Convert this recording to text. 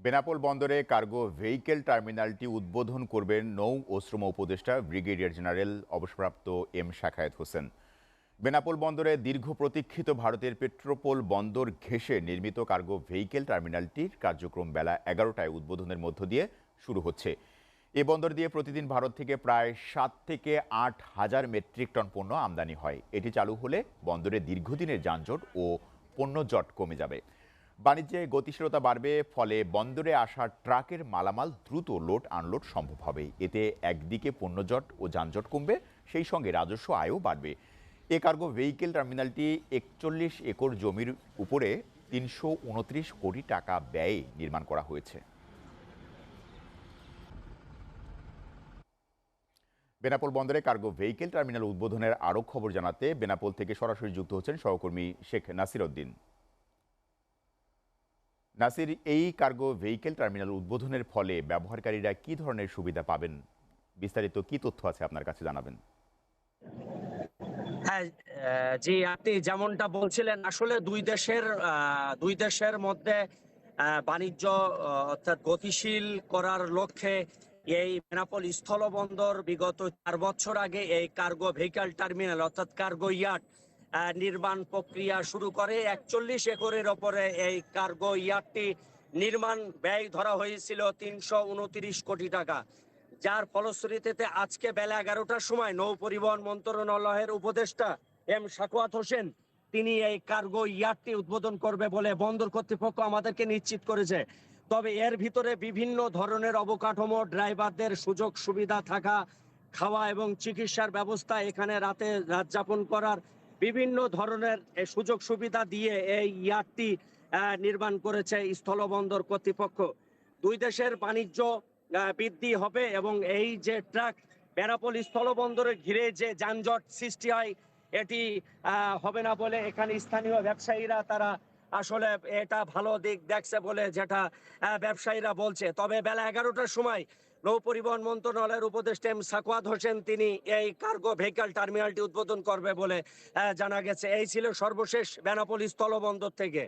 বেনাপোল বন্দরে cargo vehicle টার্মিনালটি উদ্বোধন করবেন নৌ ও শ্রম উপদেষ্টা ব্রিগেডিয়ার জেনারেল অবসরপ্রাপ্ত এম শাখায়েত হোসেন। বেনাপোল বন্দরে দীর্ঘ প্রতীক্ষিত ভারতের পেট্রোপোল বন্দর ঘেঁষে নির্মিত কার্গো ভেহিকেল টার্মিনালটির কার্যক্রম বেলা 11টায় উদ্বোধনের মধ্য দিয়ে শুরু হচ্ছে। এ বন্দর দিয়ে প্রতিদিন ভারত থেকে প্রায় 7 থেকে 8 হাজার মেট্রিক টন পণ্য আমদানি হয়। এটি চালু হলে বন্দরে দীর্ঘদিনের যানজট ও পণ্যজট কমে যাবে। বাণিজ্যে গতিশীলতা বাড়বে, ফলে বন্দরে আসা ট্রাকের মালামাল দ্রুত লোড আনলোড সম্ভব হবে। এতে একদিকে পণ্যজট ও যানজট কমবে, সেই সঙ্গে রাজস্ব আয়ও বাড়বে। এ কার্গো ভেহিকেল টার্মিনালটি 41 একর জমির উপরে 329 কোটি টাকা ব্যয়ে নির্মাণ করা হয়েছে। বেনাপোল বন্দরে কার্গো ভেহিকেল টার্মিনাল উদ্বোধনের আরও খবর জানাতে বেনাপোল থেকে সরাসরি যুক্ত হচ্ছেন সহকর্মী শেখ নাসির উদ্দিন। নাসির, এই কার্গো ভেহিকেল টার্মিনাল উদ্বোধনের ফলে ব্যবহারকারীরা কি ধরনের সুবিধা পাবেন, বিস্তারিত কি তথ্য আছে আপনার কাছে জানাবেন। হ্যাঁ, জি, আপনি যেমনটা বলছিলেন, আসলে দুই দেশের মধ্যে বাণিজ্য অর্থাৎ গতিশীল করার লক্ষ্যে এই বেনাপোল স্থলবন্দর বিগত 4 বছর আগে এই কার্গো ভেহিক্যাল টার্মিনাল অর্থাৎ কার্গো ইয়ার্ড নির্মাণ প্রক্রিয়া শুরু করে। 41 একরের ওপরে এই কার্গো ইয়ার্ডটি নির্মাণ ব্যয় ধরা হয়েছিল 329 কোটি টাকা, যার ফলশ্রুতিতে আজকে বেলা 11টার সময় নৌ পরিবহন মন্ত্রণালয়ের উপদেষ্টা এম শাখাওয়াত হোসেন তিনি এই কার্গো ইয়ার্ডটি উদ্বোধন করবে বলে বন্দর কর্তৃপক্ষ আমাদেরকে নিশ্চিত করেছে। তবে এর ভিতরে বিভিন্ন ধরনের অবকাঠামো, ড্রাইভারদের সুযোগ সুবিধা থাকা, খাওয়া এবং চিকিৎসার ব্যবস্থা, এখানে রাত যাপন করার বিভিন্ন ধরনের সুযোগ সুবিধা দিয়ে এই ইয়ার্ডটি নির্মাণ করেছে স্থলবন্দর কর্তৃপক্ষ। দুই দেশের বাণিজ্য বৃদ্ধি হবে এবং এই যে ট্রাক বেনাপোল স্থলবন্দরে ঘিরে যে যানজট সৃষ্টি হয় এটি হবে না বলে এখানে স্থানীয় ব্যবসায়ীরা তারা আসলে এটা ভালো দিক দেখছে বলে যেটা ব্যবসায়ীরা বলছে। তবে বেলা 11টার সময় নৌ পরিবহন মন্ত্রণালয়ের উপদেষ্টা এম শাখাওয়াত হোসেন তিনি এই কার্গো ভেহিক্যাল টার্মিনালটি উদ্বোধন করবে বলে জানা গেছে। এই ছিল সর্বশেষ বেনাপোল স্থলবন্দর থেকে।